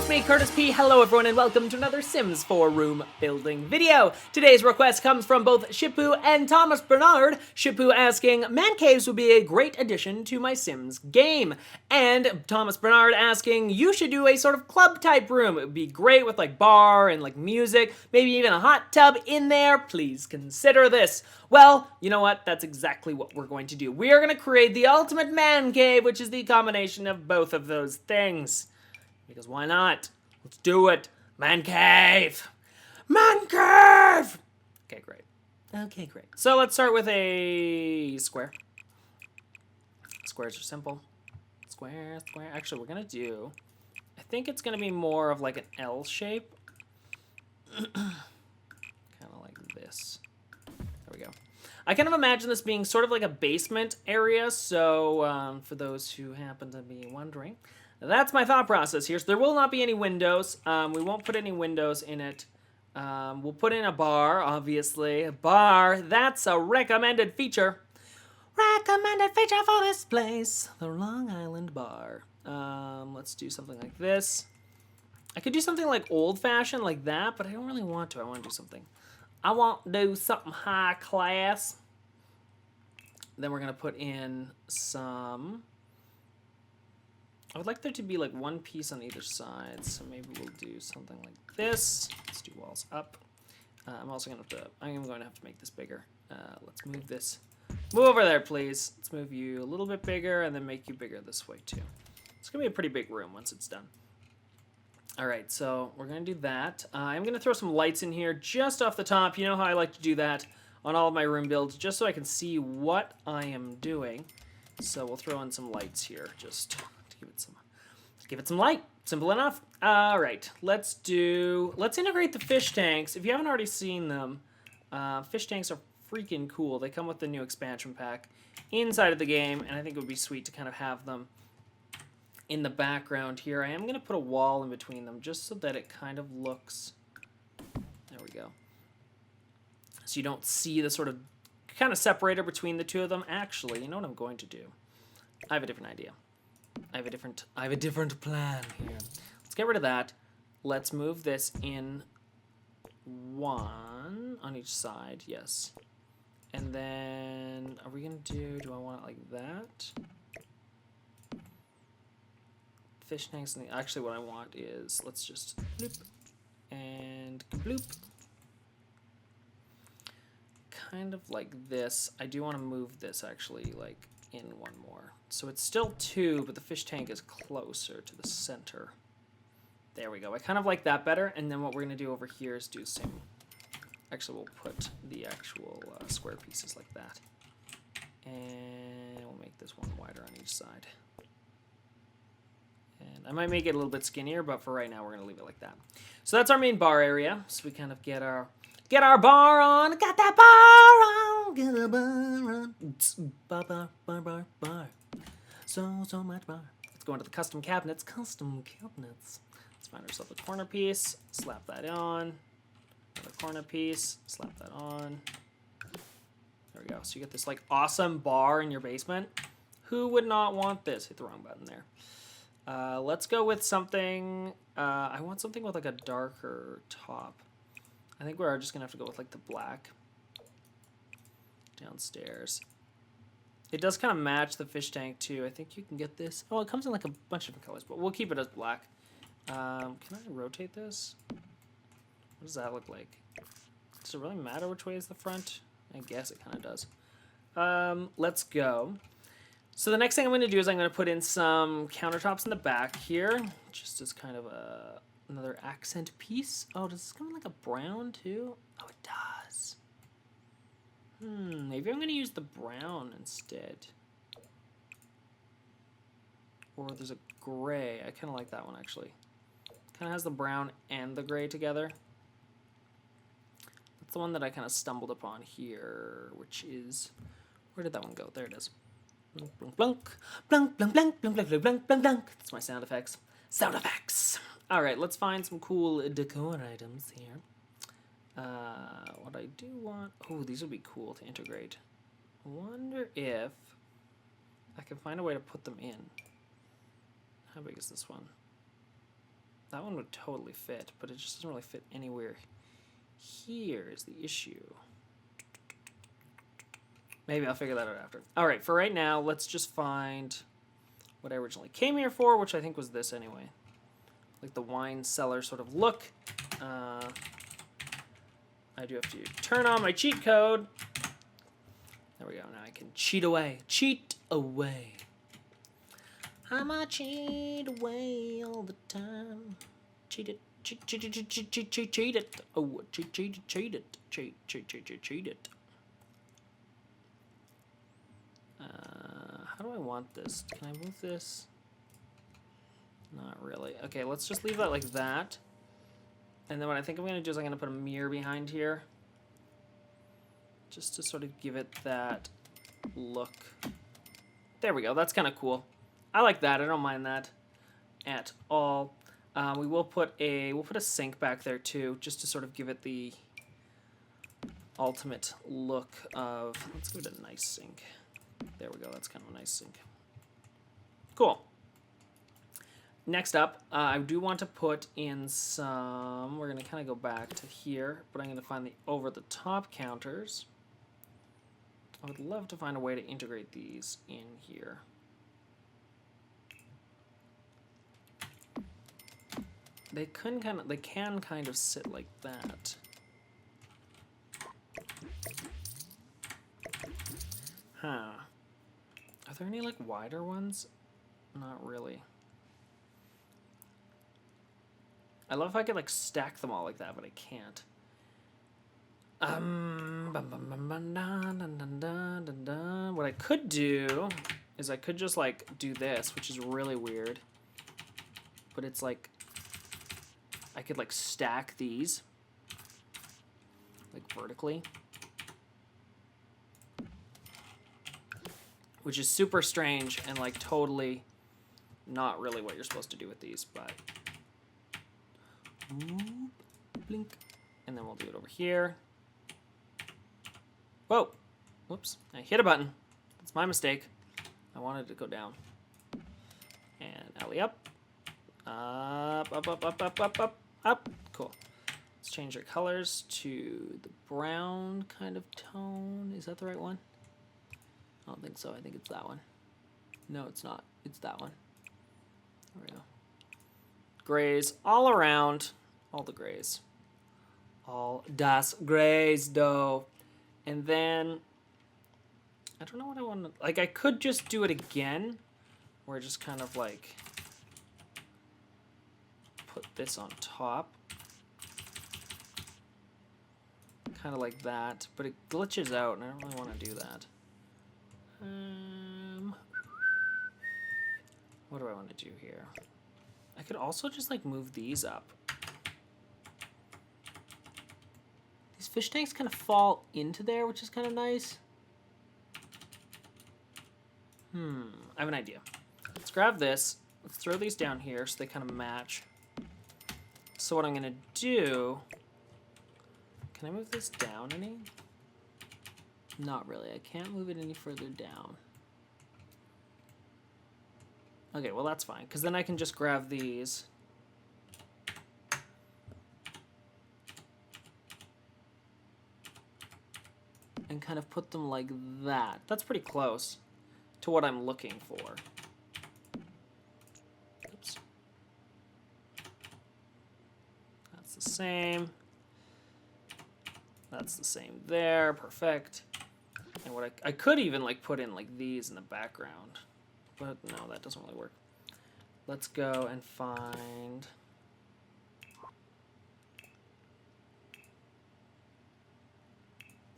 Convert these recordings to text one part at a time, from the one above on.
it's me, Curtis P. Hello everyone and welcome to another Sims 4 room building video. Today's request comes from both Shippu and Thomas Bernard. Shippu asking, man caves would be a great addition to my Sims game. And Thomas Bernard asking, you should do a sort of club type room. It would be great with like bar and like music, maybe even a hot tub in there. Please consider this. Well, you know what? That's exactly what we're going to do. We are going to create the ultimate man cave, which is the combination of both of those things. Because why not? Let's do it. Man cave! Man cave! Okay, great. Okay, great. So let's start with a square. Squares are simple. Square, square. Actually, we're going to do... I think it's going to be more of like an L shape. Kind of like this. There we go. I kind of imagine this being sort of like a basement area. So for those who happen to be wondering... That's my thought process here. So there will not be any windows. We won't put any windows in it. We'll put in a bar, obviously. A bar, that's a recommended feature. Recommended feature for this place. The Long Island Bar. Let's do something like this. I could do something like old-fashioned like that, but I don't really want to. I want to do something. I want to do something high class. Then we're going to put in some... I would like there to be like one piece on either side, so maybe we'll do something like this. Let's do walls up. I'm also going to have to make this bigger. Let's move this. Move over there, please. Let's move you a little bit bigger and then make you bigger this way too. It's going to be a pretty big room once it's done. All right, so we're going to do that. I'm going to throw some lights in here just off the top. You know how I like to do that on all of my room builds, just so I can see what I am doing. So we'll throw in some lights here, just... Give it some light. Simple enough. All right, let's integrate the fish tanks. If you haven't already seen them, fish tanks are freaking cool. They come with the new expansion pack inside of the game, and I think it would be sweet to kind of have them in the background here. I am going to put a wall in between them just so that it kind of looks... There we go. So you don't see the sort of kind of separator between the two of them. Actually, you know what I'm going to do? I have a different idea. I have a different plan here. Let's get rid of that. Let's move this in one on each side. Yes. And then are we going to do I want it like that? Fish tanks. Actually, what I want is let's just bloop and bloop. Kind of like this. I do want to move this actually like in one more. So it's still two, but the fish tank is closer to the center. There we go. I kind of like that better. And then what we're going to do over here is do the same. Actually, we'll put the actual square pieces like that. And we'll make this one wider on each side. And I might make it a little bit skinnier, but for right now, we're going to leave it like that. So that's our main bar area. So we kind of get our bar on. Got that bar on. Get a bar on. Bar. So much bar. Let's go into the custom cabinets. Let's find ourselves a corner piece. Slap that on. Another corner piece. Slap that on. There we go. So you get this like awesome bar in your basement. Who would not want this? Hit the wrong button there. Let's go with something. I want something with like a darker top. I think we're just going to have to go with like the black downstairs. It does kind of match the fish tank too. I think you can get this. Oh, it comes in like a bunch of different colors, but we'll keep it as black. Can I rotate this? What does that look like? Does it really matter which way is the front? I guess it kind of does. Let's go. So the next thing I'm going to do is I'm going to put in some countertops in the back here, just as kind of another accent piece. Oh, does this come in like a brown too? Oh, it does. Maybe I'm going to use the brown instead. Or there's a gray. I kind of like that one, actually. Kind of has the brown and the gray together. That's the one that I kind of stumbled upon here, which is... Where did that one go? There it is. Blunk, blunk, blunk. Blunk, blunk, blunk, blunk, blunk, blunk, blunk, blunk, blunk. That's my sound effects. Sound effects! Alright, let's find some cool decor items here. What I do want... Oh, these would be cool to integrate. I wonder if I can find a way to put them in. How big is this one? That one would totally fit, but it just doesn't really fit anywhere. Here is the issue. Maybe I'll figure that out after. All right, for right now, let's just find what I originally came here for, which I think was this anyway. Like the wine cellar sort of look. I do have to turn on my cheat code. There we go. Now I can cheat away. Cheat away. I'ma cheat away all the time. Cheat it. Cheat it. Oh, cheat it. Cheat it. How do I want this? Can I move this? Not really. Okay, let's just leave that like that. And then what I think I'm going to do is I'm going to put a mirror behind here. Just to sort of give it that look. There we go. That's kind of cool. I like that. I don't mind that at all. We'll put a sink back there too, just to sort of give it the ultimate look of. Let's give it a nice sink. There we go. That's kind of a nice sink. Cool. Next up, I do want to put in some. We're going to kind of go back to here, but I'm going to find the over-the-top counters. I would love to find a way to integrate these in here. They can kind of sit like that. Huh. Are there any like wider ones? Not really. I love if I could like stack them all like that, but I can't. What I could do is I could just like do this, which is really weird. But it's like I could like stack these like vertically, which is super strange and like totally not really what you're supposed to do with these, but blink, and then we'll do it over here. Whoa, whoops, I hit a button. That's my mistake. I wanted to go down. And alley up. Up. Cool. Let's change our colors to the brown kind of tone. Is that the right one? I don't think so. I think it's that one. No, it's not. It's that one. There we go. Grays all around. All the grays. All das Grays, though. And then, I don't know what I want to, like, I could just do it again, where I just kind of, like, put this on top. Kind of like that, but it glitches out, and I don't really want to do that. What do I want to do here? I could also just, like, move these up. These fish tanks kind of fall into there, which is kind of nice. I have an idea. Let's grab this. Let's throw these down here so they kind of match. So what I'm going to do... Can I move this down any? Not really. I can't move it any further down. Okay, well that's fine, because then I can just grab these. And kind of put them like that. That's pretty close to what I'm looking for. Oops. That's the same. That's the same there. Perfect. And what I could even like put in like these in the background. But no, that doesn't really work. Let's go and find...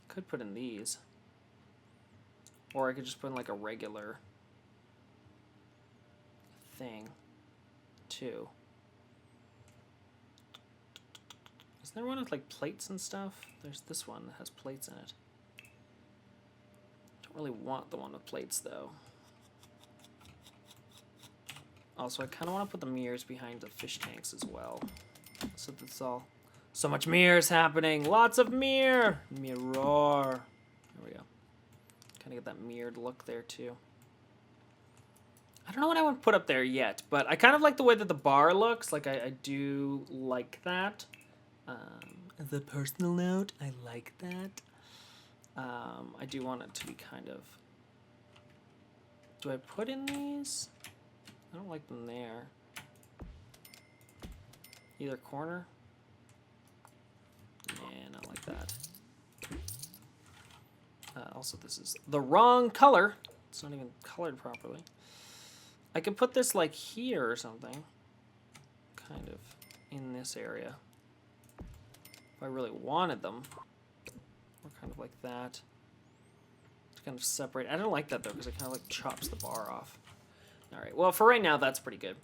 Could put in these, or I could just put in like a regular thing too. Isn't there one with like plates and stuff? There's this one that has plates in it. Don't really want the one with plates though. Also, I kind of want to put the mirrors behind the fish tanks as well, so that's all. So much mirrors happening. Lots of mirror. Mirror. There we go. Kind of get that mirrored look there too. I don't know what I want to put up there yet, but I kind of like the way that the bar looks. Like, I do like that. As a personal note, I like that. I do want it to be kind of... Do I put in these? I don't like them there. Either corner? Yeah, not like that. Also, this is the wrong color. It's not even colored properly. I could put this like here or something. Kind of in this area. If I really wanted them. Or kind of like that. To kind of separate. I don't like that though because it kind of like chops the bar off. Alright, well for right now that's pretty good.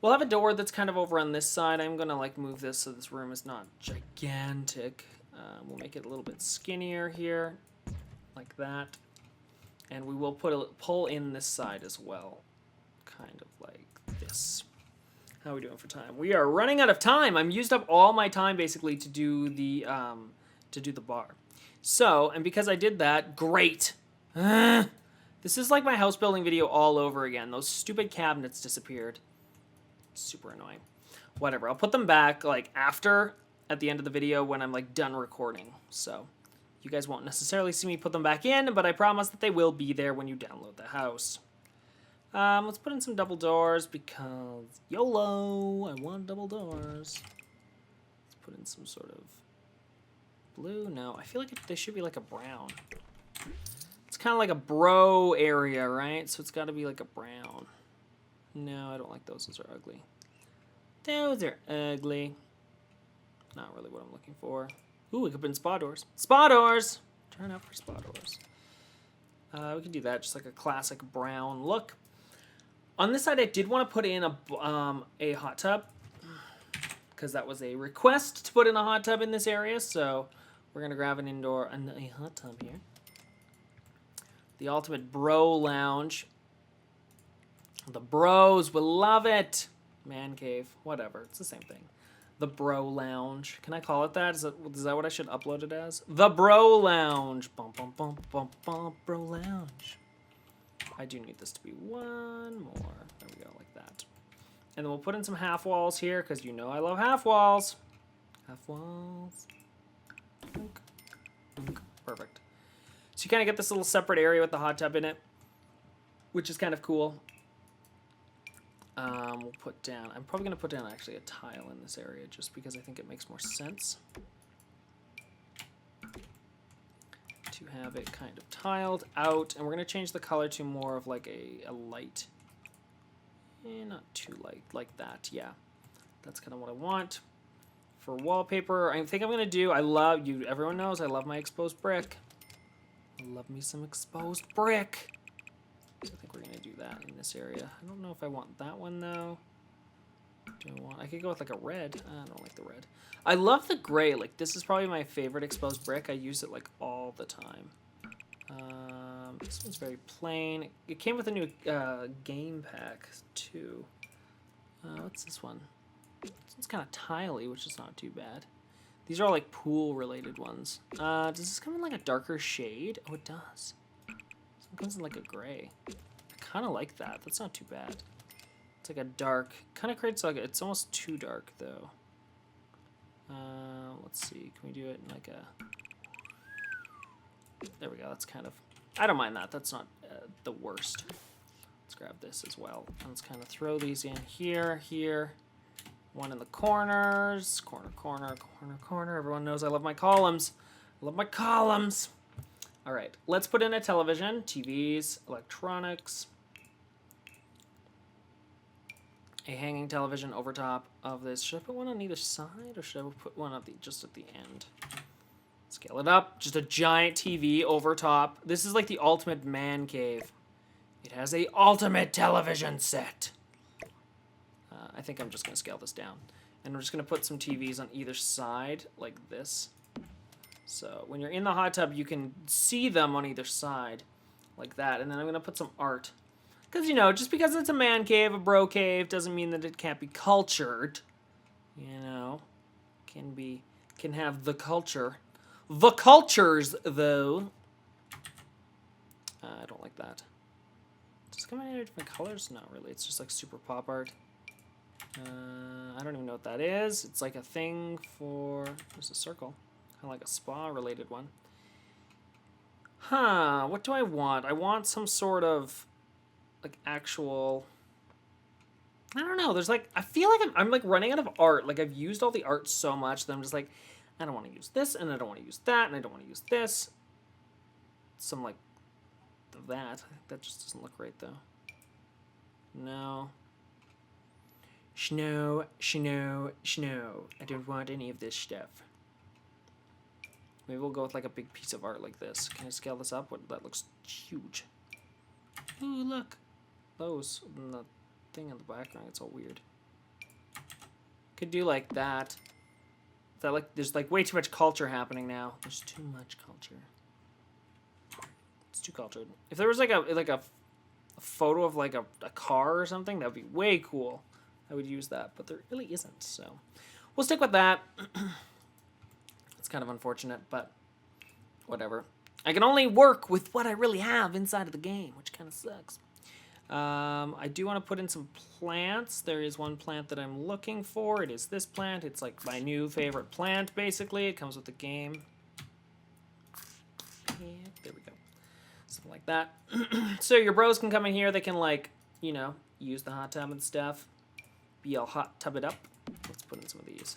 We'll have a door that's kind of over on this side. I'm going to like move this so this room is not gigantic. We'll make it a little bit skinnier here. Like that. And we will pull in this side as well. Kind of like this. How are we doing for time? We are running out of time. I'm used up all my time basically to do the bar. So, and because I did that, great. This is like my house building video all over again. Those stupid cabinets disappeared. Super annoying. Whatever. I'll put them back like after at the end of the video when I'm like done recording. So, you guys won't necessarily see me put them back in, but I promise that they will be there when you download the house. Let's put in some double doors because YOLO, I want double doors. Let's put in some sort of blue. No, I feel like they should be like a brown. It's kind of like a bro area, right? So it's got to be like a brown. No, I don't like those. Those are ugly. Those are ugly. Not really what I'm looking for. Ooh, we could put in spa doors. Spa doors! Turn out for spa doors. We can do that, just like a classic brown look. On this side, I did want to put in a hot tub, because that was a request to put in a hot tub in this area, so we're going to grab a hot tub here. The ultimate bro lounge. The bros will love it. Man cave, whatever, it's the same thing. The Bro Lounge. Can I call it that? Is that what I should upload it as? The Bro Lounge. Bum, bum, bum, bum, bum, Bro Lounge. I do need this to be one more. There we go, like that. And then we'll put in some half walls here, because you know I love half walls. Half walls. Perfect. So you kind of get this little separate area with the hot tub in it, which is kind of cool. We'll put down, I'm probably going to put down actually a tile in this area just because I think it makes more sense to have it kind of tiled out. And we're going to change the color to more of like a light, not too light, like that. Yeah, that's kind of what I want. For wallpaper, I think I'm going to do, everyone knows I love my exposed brick. I love me some exposed brick. So I think we're going to do that in this area. I don't know if I want that one, though. I could go with, like, a red. I don't like the red. I love the gray. Like, this is probably my favorite exposed brick. I use it, like, all the time. This one's very plain. It came with a new game pack, too. What's this one? This one's kind of tiley, which is not too bad. These are all, like, pool-related ones. Does this come in, like, a darker shade? Oh, it does. It comes in like a gray. I kind of like that. That's not too bad. It's like a dark, kind of creates like it's almost too dark though. Let's see. Can we do it in like a? There we go. That's kind of. I don't mind that. That's not the worst. Let's grab this as well. And let's kind of throw these in here, here. One in the corners. Corner, corner, corner, corner. Everyone knows I love my columns. I love my columns. All right, let's put in a television, TVs, electronics, a hanging television over top of this. Should I put one on either side, or should I put one just at the end? Scale it up, just a giant TV over top. This is like the ultimate man cave. It has a ultimate television set. I think I'm just gonna scale this down. And we're just gonna put some TVs on either side, like this. So when you're in the hot tub, you can see them on either side, like that. And then I'm going to put some art. Because, you know, just because it's a man cave, a bro cave, doesn't mean that it can't be cultured. You know, can have the culture. The cultures, though. I don't like that. Does it come in any different colors? Not really. It's just like super pop art. I don't even know what that is. It's like a thing for... There's a circle. Kind of like a spa-related one. Huh, what do I want? I want some sort of, like, actual... I don't know. There's, like... I feel like I'm like, running out of art. Like, I've used all the art so much that I'm just like, I don't want to use this, and I don't want to use that, and I don't want to use this. Some, like, that. That just doesn't look right, though. No. Snow, snow, snow. I don't want any of this stuff. Maybe we'll go with like a big piece of art like this. Can I scale this up? What, that looks huge. Ooh, look. Those. And the thing in the background, it's all weird. Could do like that. That like there's like way too much culture happening now. There's too much culture. It's too cultured. If there was like a photo of like a car or something, that would be way cool. I would use that, but there really isn't, so we'll stick with that. It's kind of unfortunate, but whatever. I can only work with what I really have inside of the game, which kind of sucks. I do want to put in some plants. There is one plant that I'm looking for. It is this plant. It's like my new favorite plant, basically. It comes with the game. Yeah, there we go. Something like that. So your bros can come in here. They can, like, you know, use the hot tub and stuff. Be all hot tub it up. Let's put in some of these.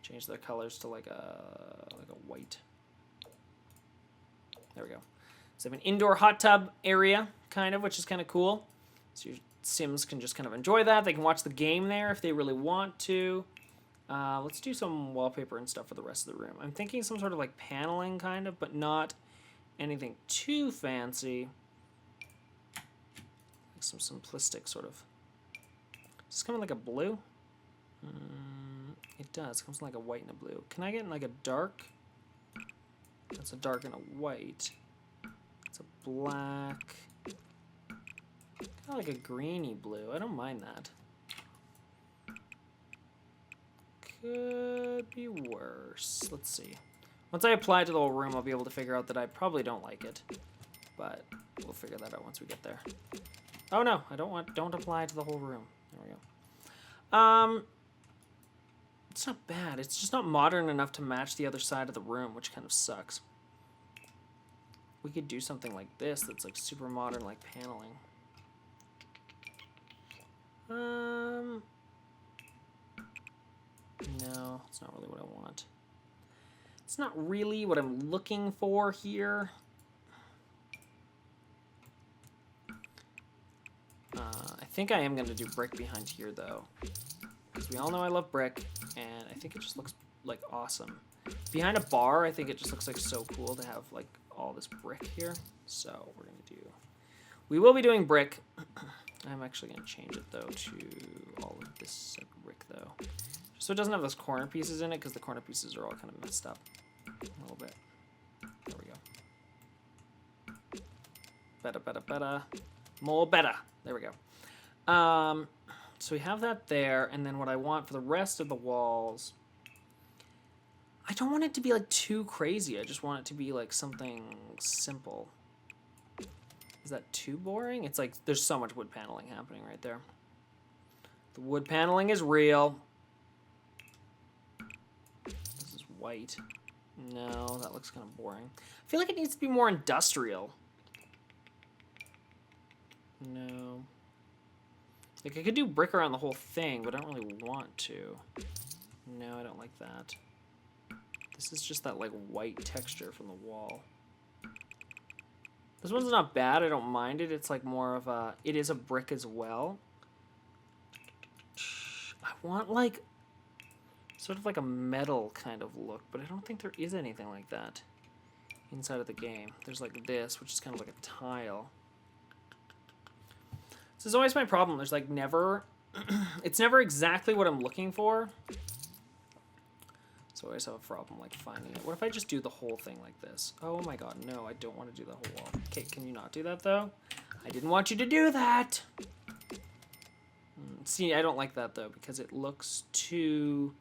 Change their colors to like a white. There we go. So I have an indoor hot tub area, kind of, which is kind of cool. So your Sims can just kind of enjoy that. They can watch the game there if they really want to. Let's do some wallpaper and stuff for the rest of the room. I'm thinking some sort of like paneling, kind of, but not anything too fancy. Some simplistic sort of. Does this come in like a blue? It does. It comes in like a white and a blue. Can I get in like a dark? That's a dark and a white. It's a black. Kind of like a greeny blue. I don't mind that. Could be worse. Let's see. Once I apply it to the whole room, I'll be able to figure out that I probably don't like it. But we'll figure that out once we get there. Oh no, don't apply to the whole room. There we go. It's not bad. It's just not modern enough to match the other side of the room, which kind of sucks. We could do something like this that's like super modern, like paneling. No, it's not really what I want. It's not really what I'm looking for here. I think I am going to do brick behind here, though. Because we all know I love brick, and I think it just looks, like, awesome. Behind a bar, I think it just looks, like, so cool to have, like, all this brick here. So, we're going to do... We will be doing brick. I'm actually going to change it, though, to all of this brick, though. Just so it doesn't have those corner pieces in it, because the corner pieces are all kind of messed up a little bit. There we go. Better, better, better. More better. There we go. So we have that there, and then what I want for the rest of the walls, I don't want it to be like too crazy. I just want it to be like something simple. Is that too boring? It's like there's so much wood paneling happening right there. The wood paneling is real. This is white. No, that looks kind of boring. I feel like it needs to be more industrial. No. Like, I could do brick around the whole thing, but I don't really want to. No, I don't like that. This is just that, like, white texture from the wall. This one's not bad. I don't mind it. It's, like, more of a... It is a brick as well. I want, like, sort of like a metal kind of look, but I don't think there is anything like that inside of the game. There's, like, this, which is kind of like a tile. This is always my problem. There's like never, it's never exactly what I'm looking for. So I always have a problem like finding it. What if I just do the whole thing like this? Oh my god, no, I don't want to do the whole wall. Okay, can you not do that though? I didn't want you to do that. See, I don't like that though because it looks too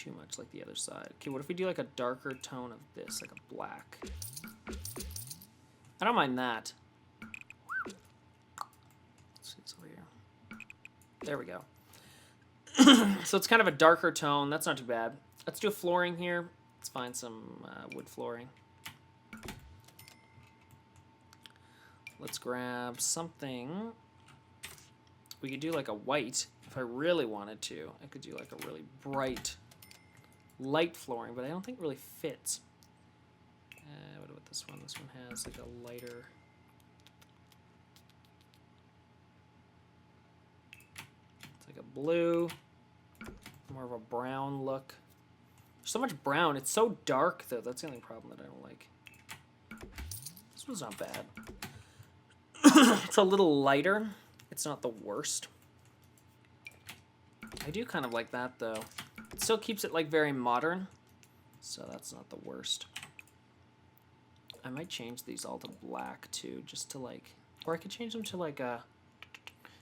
too much like the other side. Okay, what if we do like a darker tone of this, like a black? I don't mind that. Let's see, it's over here. There we go. So it's kind of a darker tone. That's not too bad. Let's do flooring here. Let's find some wood flooring. Let's grab something. We could do like a white if I really wanted to. I could do like a really bright, light flooring, but I don't think it really fits. What about this one? This one has like a lighter. It's like a blue, more of a brown look. There's so much brown. It's so dark though. That's the only problem that I don't like. This one's not bad. It's a little lighter. It's not the worst. I do kind of like that though. It still keeps it like very modern, so that's not the worst. I might change these all to black too, just to like, or I could change them to like a.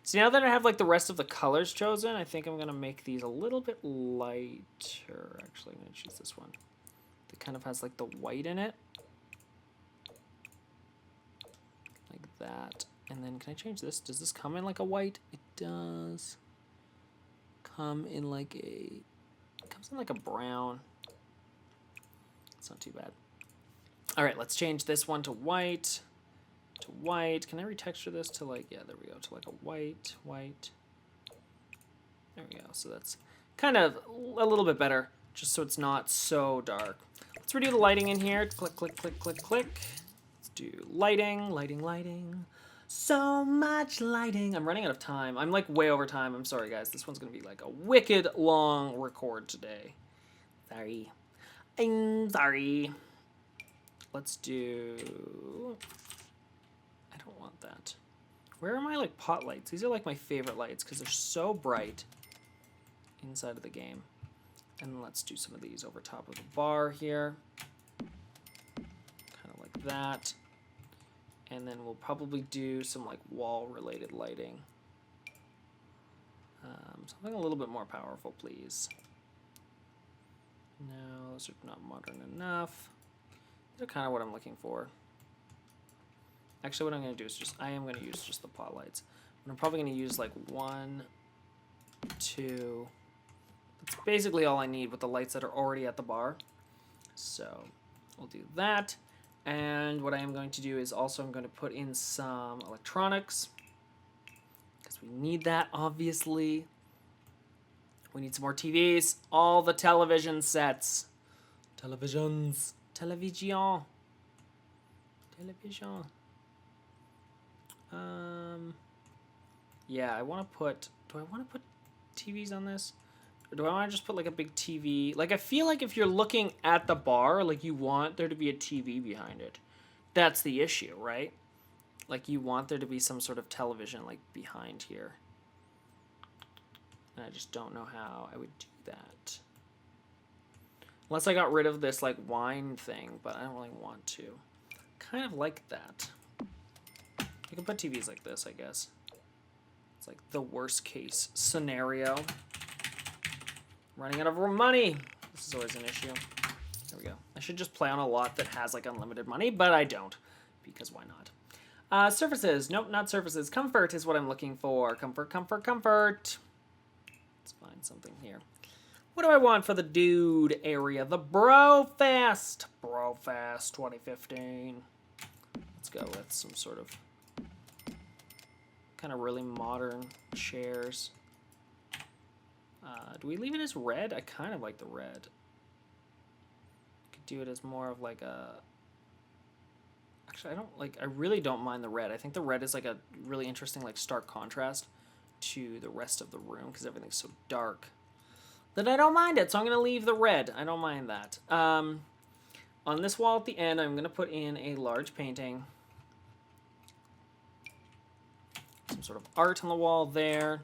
See, now that I have like the rest of the colors chosen, I think I'm gonna make these a little bit lighter. Actually, I'm gonna choose this one. That kind of has like the white in it. Like that. And then can I change this? Does this come in like a white? It does. Come in like a, it comes in like a brown. It's not too bad. All right, let's change this one to white. To white. Can I retexture this to like, yeah, there we go, to like a white. There we go. So that's kind of a little bit better, just so it's not so dark. Let's redo the lighting in here. Click, click, click, click, click. Let's do lighting, lighting, lighting. So much lighting. I'm running out of time. I'm like way over time. I'm sorry, guys. This one's going to be like a wicked long record today. Sorry. I'm sorry. Let's do... I don't want that. Where are my like pot lights? These are like my favorite lights because they're so bright inside of the game. And let's do some of these over top of the bar here. Kind of like that. And then we'll probably do some like wall-related lighting. Something a little bit more powerful, please. No, those are not modern enough. They're kind of what I'm looking for. Actually, what I'm going to do is I am going to use just the pot lights. And I'm probably going to use like 1, 2. That's basically all I need with the lights that are already at the bar. So we'll do that. And what I am going to do is also I'm going to put in some electronics. Because we need that, obviously. We need some more TVs. All the television sets. Televisions. Television. Television. Yeah, I want to put... Do I want to put TVs on this? Or do I want to just put like a big TV? Like I feel like if you're looking at the bar, like you want there to be a TV behind it. That's the issue, right? Like you want there to be some sort of television like behind here. And I just don't know how I would do that. Unless I got rid of this like wine thing, but I don't really want to. Kind of like that. You can put TVs like this, I guess. It's like the worst case scenario. Running out of money. This is always an issue. There we go. I should just play on a lot that has like unlimited money, but I don't. Because why not? Surfaces. Nope, not surfaces. Comfort is what I'm looking for. Comfort, comfort, comfort. Let's find something here. What do I want for the dude area? The Brofest. Brofest 2015. Let's go with some sort of kind of really modern chairs. Do we leave it as red? I kind of like the red. Could do it as more of like a... Actually, I really don't mind the red. I think the red is like a really interesting, like stark contrast to the rest of the room because everything's so dark that I don't mind it. So I'm going to leave the red. I don't mind that. On this wall at the end, I'm going to put in a large painting. Some sort of art on the wall there.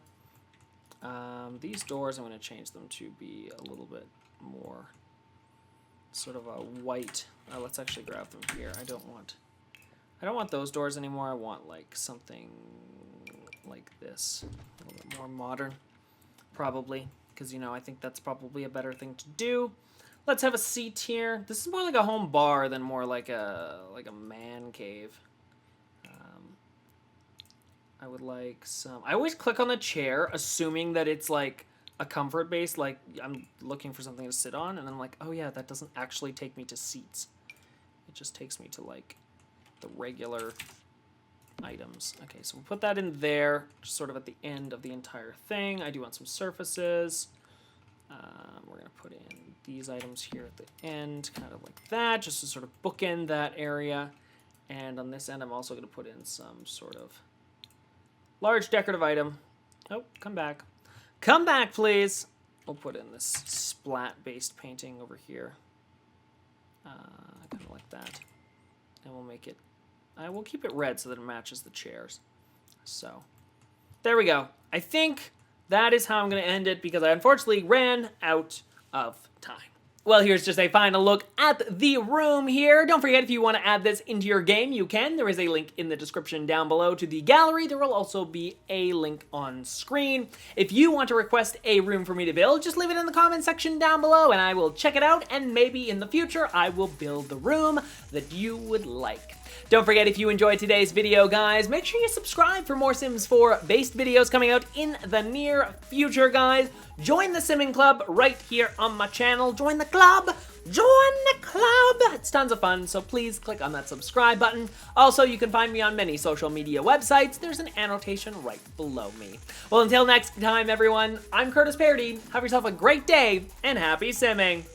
These doors, I'm going to change them to be a little bit more sort of a white. Let's actually grab them here. I don't want those doors anymore. I want like something like this, a little bit more modern, probably, because, you know, I think that's probably a better thing to do. Let's have a seat here. This is more like a home bar than more like a man cave. I would like some... I always click on the chair, assuming that it's like a comfort base, like I'm looking for something to sit on, and I'm like, oh yeah, that doesn't actually take me to seats. It just takes me to like the regular items. Okay, so we'll put that in there, just sort of at the end of the entire thing. I do want some surfaces. We're going to put in these items here at the end, kind of like that, just to sort of bookend that area. And on this end, I'm also going to put in some sort of large decorative item. Oh, come back. Come back, please. We'll put in this splat-based painting over here. Kind of like that. And we'll make it... we'll keep it red so that it matches the chairs. So, there we go. I think that is how I'm going to end it because I unfortunately ran out of time. Well, here's just a final look at the room here. Don't forget, if you want to add this into your game, you can. There is a link in the description down below to the gallery. There will also be a link on screen. If you want to request a room for me to build, just leave it in the comment section down below, and I will check it out, and maybe in the future, I will build the room that you would like. Don't forget, if you enjoyed today's video, guys, make sure you subscribe for more Sims 4 based videos coming out in the near future, guys. Join the Simming Club right here on my channel. Join the club! Join the club! It's tons of fun, so please click on that subscribe button. Also, you can find me on many social media websites. There's an annotation right below me. Well, until next time, everyone, I'm Curtis Paradis. Have yourself a great day, and happy simming!